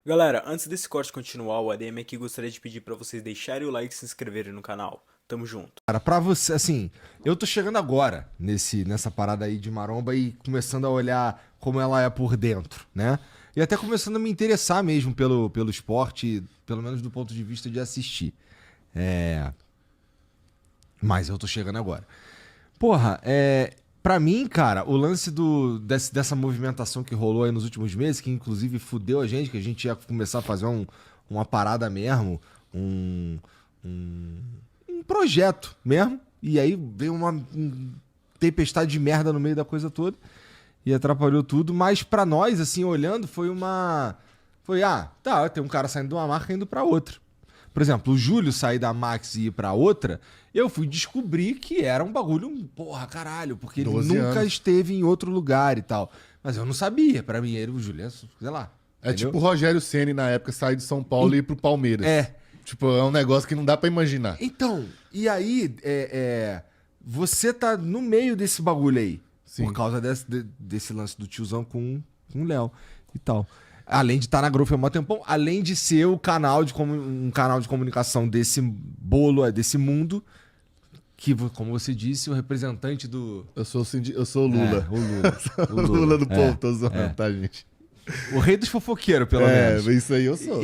Galera, antes desse corte continuar, o ADM aqui gostaria de pedir pra vocês deixarem o like e se inscreverem no canal. Tamo junto. Cara, pra você, assim, eu tô chegando agora nessa parada aí de maromba e começando a olhar como ela é por dentro, né? E até começando a me interessar mesmo pelo esporte, pelo menos do ponto de vista de assistir. Mas eu tô chegando agora. Porra, pra mim, cara, o lance dessa movimentação que rolou aí nos últimos meses, que inclusive fudeu a gente, que a gente ia começar a fazer uma parada mesmo, um, um, um projeto mesmo, e aí veio uma tempestade de merda no meio da coisa toda e atrapalhou tudo, mas pra nós, assim, olhando, tá, tem um cara saindo de uma marca e indo pra outra. Por exemplo, o Júlio sair da Max e ir pra outra, eu fui descobrir que era um bagulho, porra, caralho, porque ele 12 nunca anos. esteve em outro lugar e tal. Mas eu não sabia, pra mim, ele, o Júlio, sei lá. É Entendeu? tipo o Rogério Ceni na época sair de São Paulo e ir pro Palmeiras. É. Tipo, é um negócio que não dá pra imaginar. Então, e aí, você tá no meio desse bagulho aí. Sim. Por causa desse lance do tiozão com o Léo e tal. Além de estar na Growth há um tempão, além de ser um canal de comunicação desse bolo, desse mundo, que, como você disse, o representante do... Eu sou o Lula. O Lula. O Lula do povo, tô zoando, tá, gente? O rei dos fofoqueiros, pelo menos. Isso aí eu sou.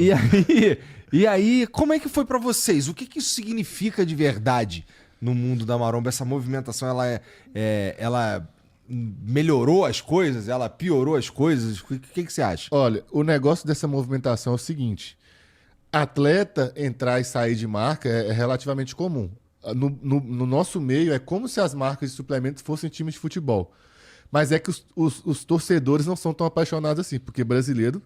E aí, como é que foi pra vocês? O que isso significa de verdade no mundo da maromba? Essa movimentação, ela melhorou as coisas? Ela piorou as coisas? O que você acha? Olha, o negócio dessa movimentação é o seguinte: atleta entrar e sair de marca é relativamente comum. No nosso meio, é como se as marcas de suplementos fossem times de futebol. Mas é que os torcedores não são tão apaixonados assim, porque brasileiro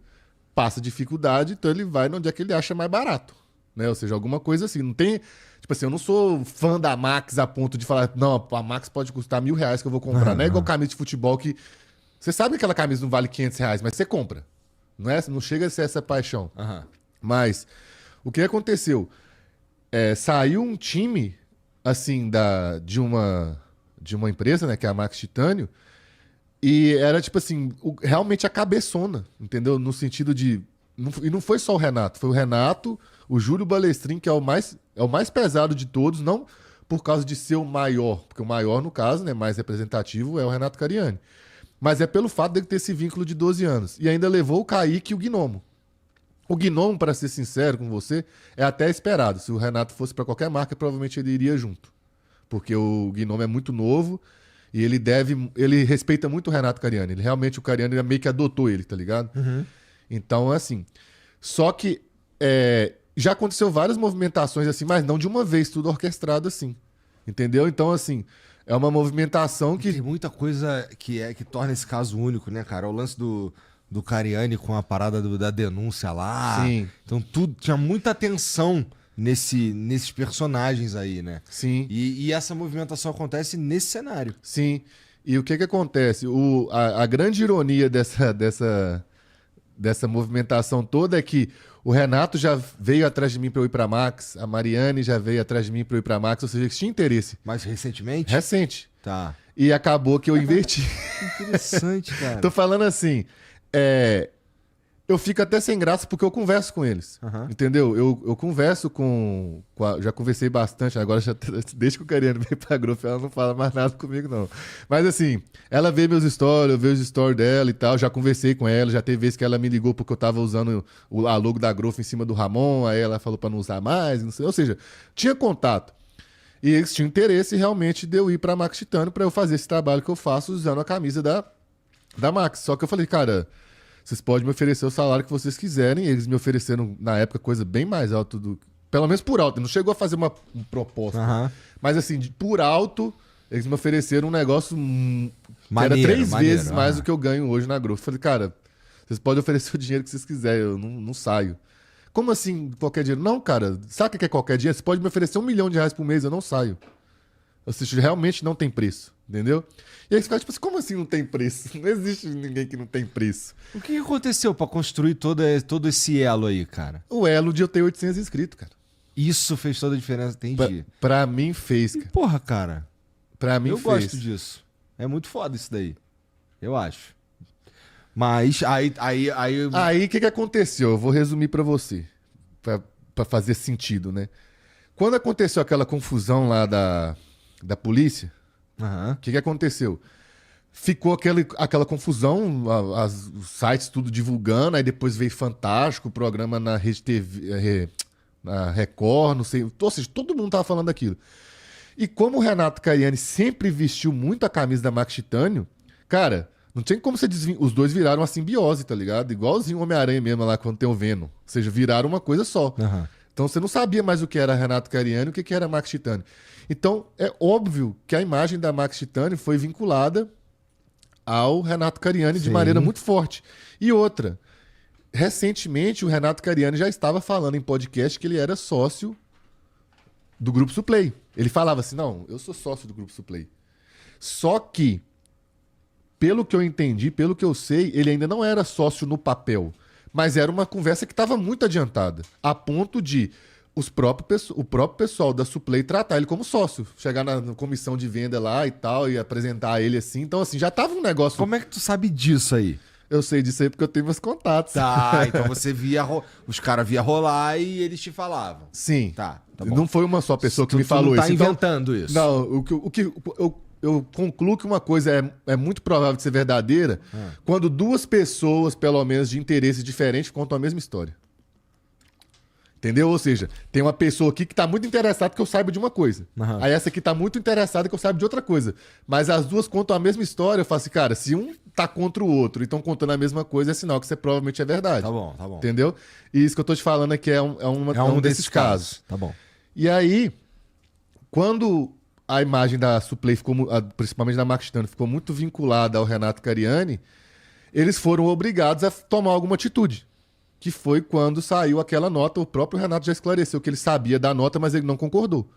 passa dificuldade, então ele vai onde é que ele acha mais barato. Né? Ou seja, alguma coisa assim. Não tem. Tipo assim, eu não sou fã da Max a ponto de falar, não, a Max pode custar R$ 1.000 que eu vou comprar. Não é igual camisa de futebol que. Você sabe que aquela camisa não vale R$ 500, mas você compra. Não chega a ser essa paixão. Aham. Mas o que aconteceu? Saiu um time, assim, de uma empresa, né, que é a Max Titânio, e era, tipo assim, realmente a cabeçona, entendeu? No sentido de... E não foi só o Renato, foi o Renato, o Júlio Balestrin, que é o mais pesado de todos, não por causa de ser o maior, porque o maior, no caso, né, mais representativo, é o Renato Cariani. Mas é pelo fato dele ter esse vínculo de 12 anos. E ainda levou o Kaique e o Gnomo. O Gnomo, para ser sincero com você, é até esperado. Se o Renato fosse para qualquer marca, provavelmente ele iria junto. Porque o Gnomo é muito novo e ele respeita muito o Renato Cariani. O Cariani meio que adotou ele, tá ligado? Então, assim. Só que já aconteceu várias movimentações assim, mas não de uma vez, tudo orquestrado assim. Entendeu? Então, assim, é uma movimentação Tem que. muita coisa que torna esse caso único, né, cara? O lance do Cariani com a parada da denúncia lá. Sim, Então, tudo tinha muita atenção nesses personagens aí, né? sim. E essa movimentação acontece nesse cenário. Sim. E o que que acontece? A grande ironia dessa movimentação toda é que o Renato já veio atrás de mim para eu ir para Max, a Mariane já veio atrás de mim para eu ir para Max, ou seja, eles tinham interesse. Mais recentemente? Recente. Tá. E acabou que eu inverti. Interessante, cara. Tô falando assim, eu fico até sem graça porque eu converso com eles. Aham. Entendeu? Eu converso já conversei bastante, agora desde que o Cariano veio pra Growth, ela não fala mais nada comigo, não. Mas assim, ela vê meus stories, eu vejo os stories dela e tal, já conversei com ela, já teve vezes que ela me ligou porque eu tava usando a logo da Growth em cima do Ramon, aí ela falou pra não usar mais, não sei. Ou seja, tinha contato. E eles tinham interesse realmente de eu ir pra Max Titânio pra eu fazer esse trabalho que eu faço usando a camisa da Max. Só que eu falei, cara, vocês podem me oferecer o salário que vocês quiserem. Eles me ofereceram, na época, coisa bem mais alta pelo menos por alto. Não chegou a fazer uma proposta. Aham. Mas assim, por alto, eles me ofereceram um negócio que era Maneiro, 3 maneiro, vezes mais aham. do que eu ganho hoje na Growth. Falei, cara, vocês podem oferecer o dinheiro que vocês quiserem, eu não saio. Como assim qualquer dinheiro? Não, cara, sabe o que é qualquer dinheiro? Você pode me oferecer R$ 1 milhão por mês, eu não saio. Ou seja, realmente não tem preço, entendeu? E aí você fica tipo assim, como assim não tem preço? Não existe ninguém que não tem preço. O que aconteceu pra construir todo esse elo aí, cara? O elo de eu ter 800 inscritos, cara. Isso fez toda a diferença, entendi. Pra mim fez, E, cara. porra, cara, Pra mim eu fez. gosto disso. É muito foda isso daí. Eu acho. Mas aí. Aí, o que aconteceu? Eu vou resumir pra você, pra fazer sentido, né? Quando aconteceu aquela confusão lá da polícia, Aham. o que aconteceu? Ficou aquela confusão, os sites tudo divulgando, aí depois veio Fantástico, o programa na Rede TV, na Record, não sei. Ou seja, todo mundo tava falando daquilo. E como o Renato Cariani sempre vestiu muito a camisa da Max Titânio, cara, não tinha como você os dois viraram uma simbiose, tá ligado? Igualzinho o Homem-Aranha mesmo lá quando tem o Venom. Ou seja, viraram uma coisa só. Aham. Então você não sabia mais o que era Renato Cariani e o que era Max Titânio. Então é óbvio que a imagem da Max Titânio foi vinculada ao Renato Cariani de Sim. maneira muito forte. E outra, recentemente o Renato Cariani já estava falando em podcast que ele era sócio do Grupo Suplay. Ele falava assim, não, eu sou sócio do Grupo Suplay. Só que, pelo que eu entendi, pelo que eu sei, ele ainda não era sócio no papel. Mas era uma conversa que estava muito adiantada. A ponto de o próprio pessoal da Suplay tratar ele como sócio. Chegar na comissão de venda lá e tal, e apresentar ele assim. Então, assim, já tava um negócio... Como é que tu sabe disso aí? Eu sei disso aí porque eu tenho meus contatos. Tá, então você via. Os caras via rolar e eles te falavam. Sim. Tá bom. Não foi uma só pessoa que Tu me falou não tá isso. Então, inventando isso. não, eu concluo que uma coisa é muito provável de ser verdadeira quando duas pessoas, pelo menos de interesse diferente, contam a mesma história. Entendeu? Ou seja, tem uma pessoa aqui que tá muito interessada que eu saiba de uma coisa. Aham. Aí essa aqui tá muito interessada que eu saiba de outra coisa. Mas as duas contam a mesma história. Eu falo assim, cara, se um tá contra o outro e estão contando a mesma coisa, é sinal que isso provavelmente é verdade. Tá bom, tá bom. Entendeu? E isso que eu tô te falando aqui é um desses casos. Tá bom. E aí, quando a imagem da Suplay, principalmente da Max Titânio, ficou muito vinculada ao Renato Cariani, eles foram obrigados a tomar alguma atitude. Que foi quando saiu aquela nota, o próprio Renato já esclareceu que ele sabia da nota, mas ele não concordou.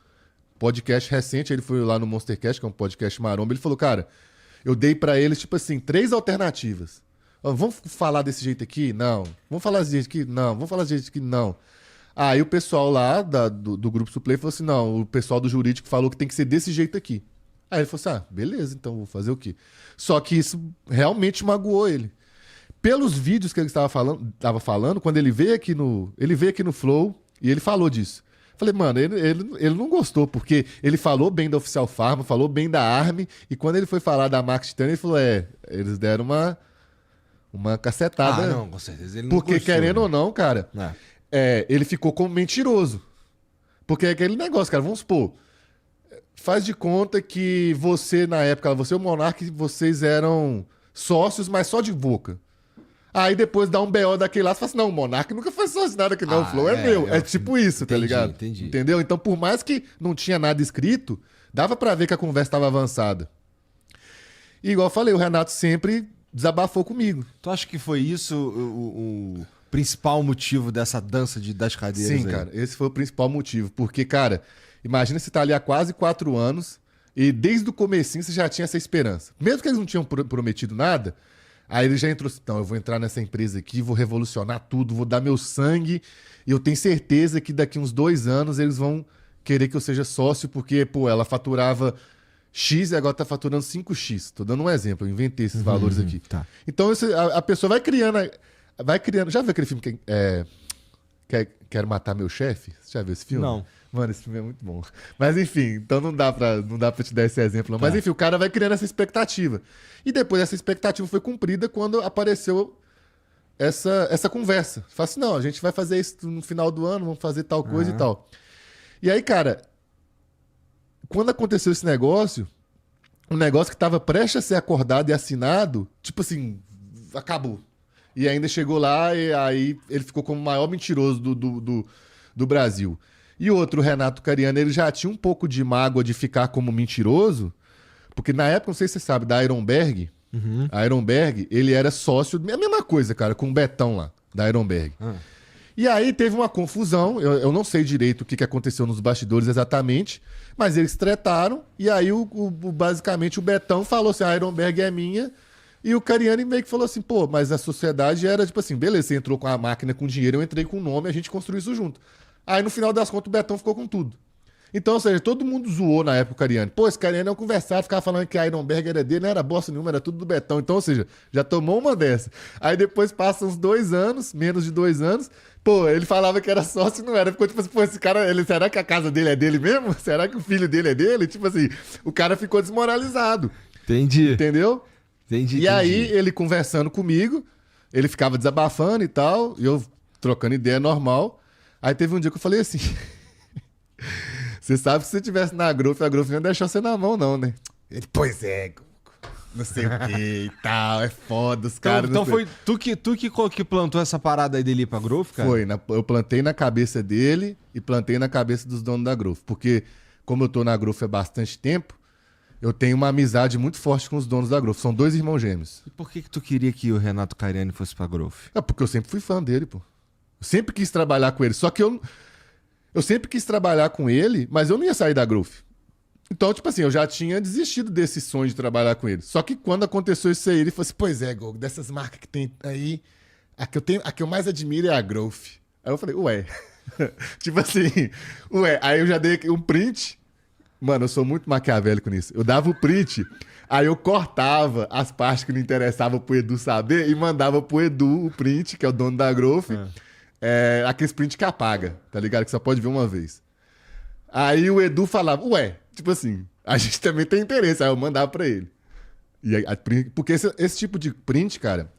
Podcast recente, ele foi lá no Monstercast, que é um podcast maromba, ele falou, cara, eu dei pra eles, tipo assim, 3 alternativas. Vamos falar desse jeito aqui? Não. Vamos falar desse jeito aqui? Não. Vamos falar desse jeito aqui? Não. Aí o pessoal lá do Grupo Suplay falou assim, não, o pessoal do jurídico falou que tem que ser desse jeito aqui. Aí ele falou assim, beleza, então vou fazer o quê? Só que isso realmente magoou ele. Pelos vídeos que ele estava falando, quando ele veio aqui no Flow e ele falou disso. Falei, mano, ele não gostou, porque ele falou bem da Oficial Pharma, falou bem da Army, e quando ele foi falar da Max Titânio, ele falou, eles deram uma cacetada. Ah, não, com certeza. Ele não Porque, gostou, querendo né? ou não, cara, ele ficou como mentiroso. Porque é aquele negócio, cara, vamos supor, faz de conta que você, na época, você e o Monark, vocês eram sócios, mas só de boca. Aí depois dá um BO daquele lá, você fala assim, não, o Monark nunca foi sócio nada aqui, não, o Flow é meu. É tipo isso, tá ligado? Entendi. Entendeu? Então, por mais que não tinha nada escrito, dava pra ver que a conversa estava avançada. E igual eu falei, o Renato sempre desabafou comigo. Tu acha que foi isso o principal motivo dessa dança das cadeiras? Sim, aí? cara, esse foi o principal motivo. Porque, cara, imagina você tá ali há quase 4 anos e desde o comecinho você já tinha essa esperança. Mesmo que eles não tinham prometido nada, aí ele já entrou assim, então, eu vou entrar nessa empresa aqui, vou revolucionar tudo, vou dar meu sangue e eu tenho certeza que daqui uns 2 anos eles vão querer que eu seja sócio porque, pô, ela faturava X e agora tá faturando 5X. Tô dando um exemplo, eu inventei esses valores aqui. Tá. Então a pessoa vai criando. Já viu aquele filme que Quero Matar Meu Chefe? Você já viu esse filme? Não. Mano, esse filme é muito bom. Mas enfim, então não dá pra te dar esse exemplo. Não. Tá. Mas enfim, o cara vai criando essa expectativa. E depois essa expectativa foi cumprida quando apareceu essa conversa. Fala assim, não, a gente vai fazer isso no final do ano, vamos fazer tal coisa e tal. E aí, cara, quando aconteceu esse negócio, um negócio que estava prestes a ser acordado e assinado, tipo assim, acabou. E ainda chegou lá e aí ele ficou como o maior mentiroso do Brasil. E outro, o Renato Cariani, ele já tinha um pouco de mágoa de ficar como mentiroso, porque na época, não sei se você sabe, da Ironberg, a Ironberg, ele era sócio, a mesma coisa, cara, com o Betão lá, da Ironberg. E aí teve uma confusão, eu não sei direito o que aconteceu nos bastidores exatamente, mas eles tretaram, e aí basicamente o Betão falou assim, a Ironberg é minha, e o Cariani meio que falou assim, pô, mas a sociedade era tipo assim, beleza, você entrou com a máquina com dinheiro, eu entrei com o nome, a gente construiu isso junto. Aí no final das contas o Betão ficou com tudo. Então, ou seja, todo mundo zoou na época o Cariani. Pô, esse Cariani não conversava, ficava falando que a Ironberg era dele, não era bosta nenhuma, era tudo do Betão. Então, ou seja, já tomou uma dessa. Aí depois passa uns 2 anos, menos de 2 anos, pô, ele falava que era sócio e não era. Ficou tipo assim, pô, esse cara, será que a casa dele é dele mesmo? Será que o filho dele é dele? Tipo assim, o cara ficou desmoralizado. Entendi. Entendeu? Entendi. E aí, ele conversando comigo, ele ficava desabafando e tal, e eu trocando ideia normal. Aí teve um dia que eu falei assim: você sabe que se você estivesse na Growth, a Growth não ia deixar você na mão, não, né? Ele, pois é, não sei o que e tal, é foda, os caras. Então foi tu que plantou essa parada aí dele pra Growth, cara? Foi, eu plantei na cabeça dele e plantei na cabeça dos donos da Growth. Porque, como eu tô na Growth há bastante tempo, eu tenho uma amizade muito forte com os donos da Growth. São 2 irmãos gêmeos. E por que tu queria que o Renato Cariani fosse pra Growth? É porque eu sempre fui fã dele, pô. Eu sempre quis trabalhar com ele. Só que eu sempre quis trabalhar com ele, mas eu não ia sair da Growth. Então, tipo assim, eu já tinha desistido desse sonho de trabalhar com ele. Só que quando aconteceu isso aí, ele falou assim: pois é, Gol, dessas marcas que tem aí, a que eu mais admiro é a Growth. Aí eu falei, ué. Tipo assim, ué. Aí eu já dei um print. Mano, eu sou muito maquiavélico nisso. Eu dava o print, aí eu cortava as partes que não interessavam pro Edu saber e mandava pro Edu o print, que é o dono da Growth. Aquele print que apaga, tá ligado? Que só pode ver uma vez. Aí o Edu falava, ué, tipo assim, a gente também tem interesse. Aí eu mandava pra ele. Porque esse tipo de print, cara,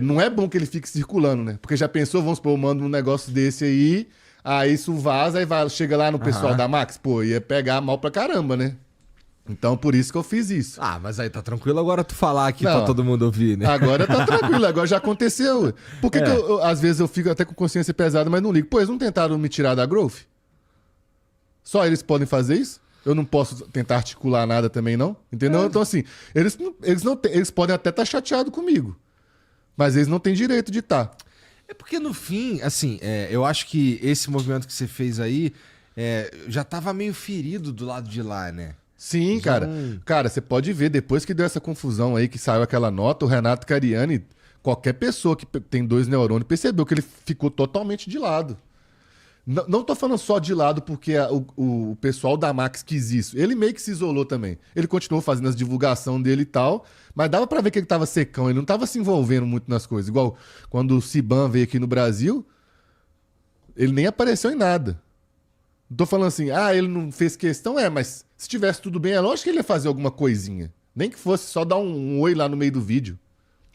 não é bom que ele fique circulando, né? Porque já pensou, vamos supor, eu mando um negócio desse aí isso vaza, aí chega lá no pessoal da Max, pô, ia pegar mal pra caramba, né? Então, por isso que eu fiz isso. Ah, mas aí tá tranquilo agora tu falar aqui Não, pra todo mundo ouvir, né? Agora tá tranquilo, agora já aconteceu. Por que, que às vezes eu fico até com consciência pesada, mas não ligo? Pô, eles não tentaram me tirar da Growth? Só eles podem fazer isso? Eu não posso tentar articular nada também, não? Entendeu? Então, assim, eles podem até estar chateados comigo, mas eles não têm direito de estar. É porque no fim, assim, eu acho que esse movimento que você fez aí já tava meio ferido do lado de lá, né? Sim, cara. Cara, você pode ver, depois que deu essa confusão aí, que saiu aquela nota, o Renato Cariani, qualquer pessoa que tem 2 neurônios, percebeu que ele ficou totalmente de lado. Não tô falando só de lado porque o pessoal da Max quis isso. Ele meio que se isolou também. Ele continuou fazendo as divulgações dele e tal, mas dava pra ver que ele tava secão, ele não tava se envolvendo muito nas coisas. Igual quando o Ciban veio aqui no Brasil, ele nem apareceu em nada. Não tô falando assim, ele não fez questão, mas se tivesse tudo bem, é lógico que ele ia fazer alguma coisinha. Nem que fosse só dar um oi lá no meio do vídeo.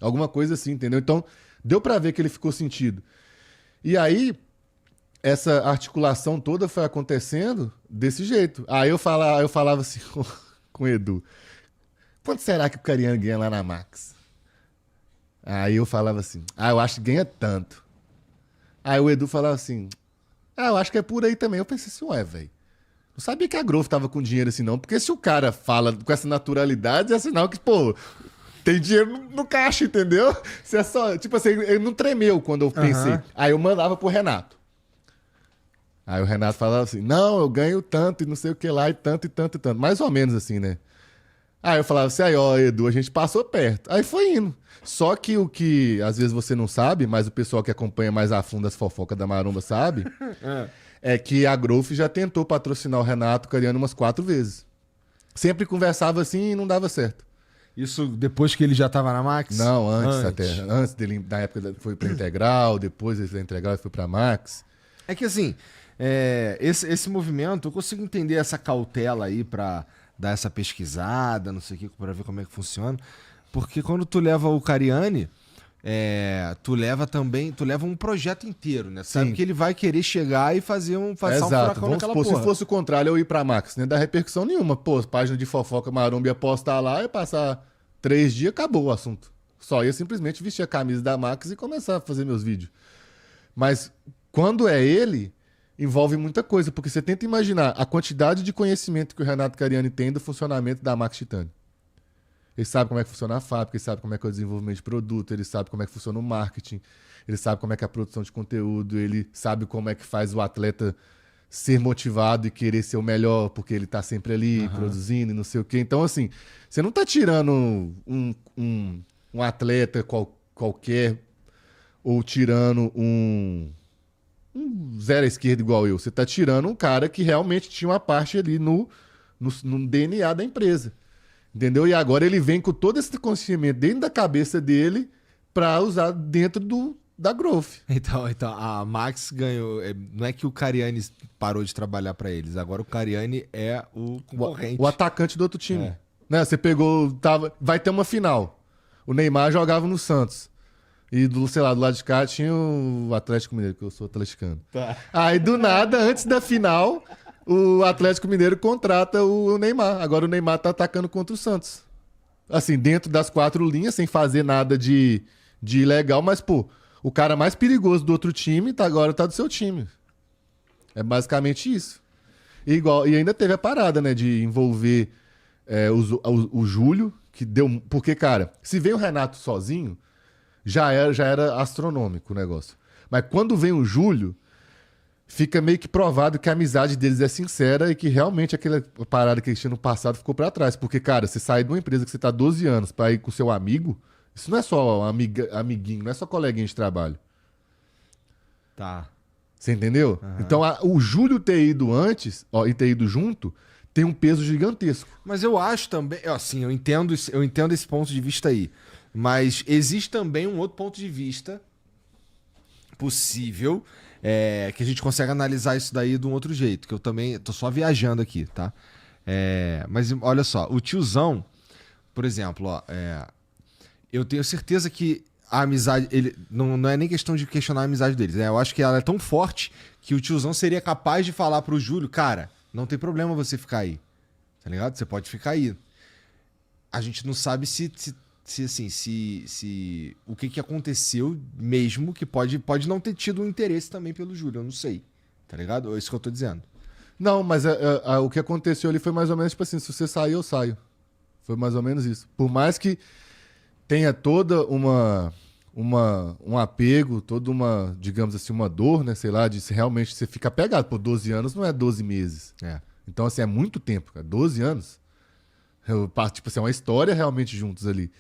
Alguma coisa assim, entendeu? Então, deu pra ver que ele ficou sentido. E aí, essa articulação toda foi acontecendo desse jeito. Aí eu falava assim com o Edu: quanto será que o Cariani ganha lá na Max? Aí eu falava assim: eu acho que ganha tanto. Aí o Edu falava assim: eu acho que é por aí também. Eu pensei assim, velho. Não sabia que a Growth tava com dinheiro assim, não. Porque se o cara fala com essa naturalidade, é sinal que, pô, tem dinheiro no caixa, entendeu? Se é só, tipo assim, ele não tremeu quando eu pensei. Aí eu mandava pro Renato. Aí o Renato falava assim: não, eu ganho tanto e não sei o que lá, e tanto, e tanto, e tanto. Mais ou menos assim, né? Aí eu falava assim: Edu, a gente passou perto. Aí foi indo. Só que o que às vezes você não sabe, mas o pessoal que acompanha mais a fundo as fofocas da Maromba sabe, é que a Growth já tentou patrocinar o Renato Cariani umas 4 vezes. Sempre conversava assim e não dava certo. Isso depois que ele já tava na Max? Não, antes até. Antes dele, na época foi pra Integral, depois ele da Integral foi pra Max. É que assim, esse movimento, eu consigo entender essa cautela aí pra dar essa pesquisada, não sei o que, pra ver como é que funciona. Porque quando tu leva o Cariani, tu leva um projeto inteiro, né? Sabe que ele vai querer chegar e fazer um furacão Vamos naquela supor, porra. se fosse o contrário, eu ir pra Max, nem dá repercussão nenhuma. Pô, página de fofoca Maromba ia postar lá e passar 3 dias, acabou o assunto. Só ia simplesmente vestir a camisa da Max e começar a fazer meus vídeos. Mas quando é ele, envolve muita coisa, porque você tenta imaginar a quantidade de conhecimento que o Renato Cariani tem do funcionamento da Max Titânio. Ele sabe como é que funciona a fábrica, ele sabe como é que é o desenvolvimento de produto, ele sabe como é que funciona o marketing, ele sabe como é que é a produção de conteúdo, ele sabe como é que faz o atleta ser motivado e querer ser o melhor, porque ele tá sempre ali produzindo e não sei o quê. Então, assim, você não tá tirando um atleta qualquer ou tirando um um zero à esquerda igual eu. Você tá tirando um cara que realmente tinha uma parte ali no DNA da empresa. Entendeu? E agora ele vem com todo esse conhecimento dentro da cabeça dele para usar dentro da Growth. Então, a Max ganhou. Não é que o Cariani parou de trabalhar pra eles, agora o Cariani é o concorrente. O atacante do outro time. É. Né? Você pegou. Vai ter uma final. O Neymar jogava no Santos. E sei lá, do lado de cá tinha o Atlético Mineiro, que eu sou atleticano. Tá. Aí do nada, antes da final, o Atlético Mineiro contrata o Neymar. Agora o Neymar tá atacando contra o Santos. Assim, dentro das 4 linhas, sem fazer nada de ilegal, mas, pô, o cara mais perigoso do outro time agora tá do seu time. É basicamente isso. E ainda teve a parada, né, de envolver o Júlio, que deu. Porque, cara, se vem o Renato sozinho, já era astronômico o negócio. Mas quando vem o Júlio, fica meio que provado que a amizade deles é sincera e que realmente aquela parada que eles tinham no passado ficou pra trás. Porque, cara, você sai de uma empresa que você tá há 12 anos pra ir com seu amigo, isso não é só amiguinho, não é só coleguinha de trabalho. Tá. Você entendeu? Aham. Então, o Júlio ter ido antes, e ter ido junto, tem um peso gigantesco. Mas eu acho também, assim, eu entendo esse ponto de vista aí. Mas existe também um outro ponto de vista possível, que a gente consegue analisar isso daí de um outro jeito, que eu também tô só viajando aqui, tá? Mas olha só, o tiozão, por exemplo, ó, eu tenho certeza que a amizade, ele não é nem questão de questionar a amizade deles, né? Eu acho que ela é tão forte que o tiozão seria capaz de falar pro Júlio, cara, não tem problema você ficar aí, tá ligado? Você pode ficar aí. A gente não sabe se o que aconteceu mesmo, que pode não ter tido um interesse também pelo Júlio, eu não sei, tá ligado? É isso que eu tô dizendo. Não, mas o que aconteceu ali foi mais ou menos tipo assim, se você sair, eu saio. Foi mais ou menos isso. Por mais que tenha toda um apego, toda uma, digamos assim, uma dor, né? Sei lá, de se realmente você fica pegado. Por 12 anos não é 12 meses. Então, assim, é muito tempo, cara. 12 anos. Tipo assim, é uma história realmente juntos ali.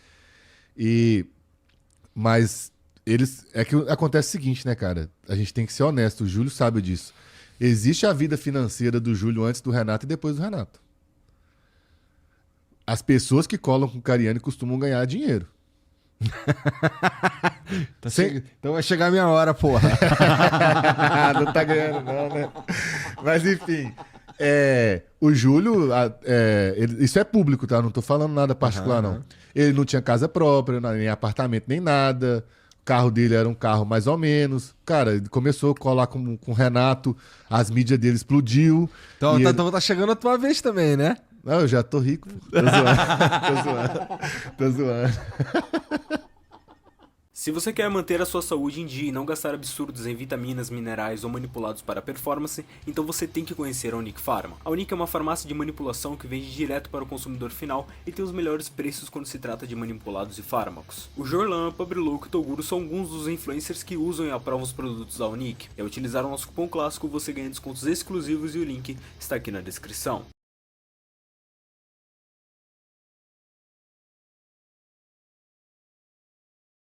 Mas eles. É que acontece o seguinte, né, cara? A gente tem que ser honesto, o Júlio sabe disso. Existe a vida financeira do Júlio antes do Renato e depois do Renato. As pessoas que colam com o Cariani costumam ganhar dinheiro. Então vai chegar a minha hora, porra. Não tá ganhando, não, né? Mas enfim. O Júlio, isso é público, tá? Não tô falando nada particular, não. Ele não tinha casa própria, nem apartamento, nem nada. O carro dele era um carro mais ou menos. Cara, ele começou a colar com o Renato, as mídias dele explodiu. Então tá chegando a tua vez também, né? Não, eu já tô rico. Tô zoando. Tô zoando. Se você quer manter a sua saúde em dia e não gastar absurdos em vitaminas, minerais ou manipulados para performance, então você tem que conhecer a Unique Pharma. A Unique é uma farmácia de manipulação que vende direto para o consumidor final e tem os melhores preços quando se trata de manipulados e fármacos. O Jorlan, Pabrilou e Toguro são alguns dos influencers que usam e aprovam os produtos da Unique. E ao utilizar o nosso cupom clássico você ganha descontos exclusivos e o link está aqui na descrição.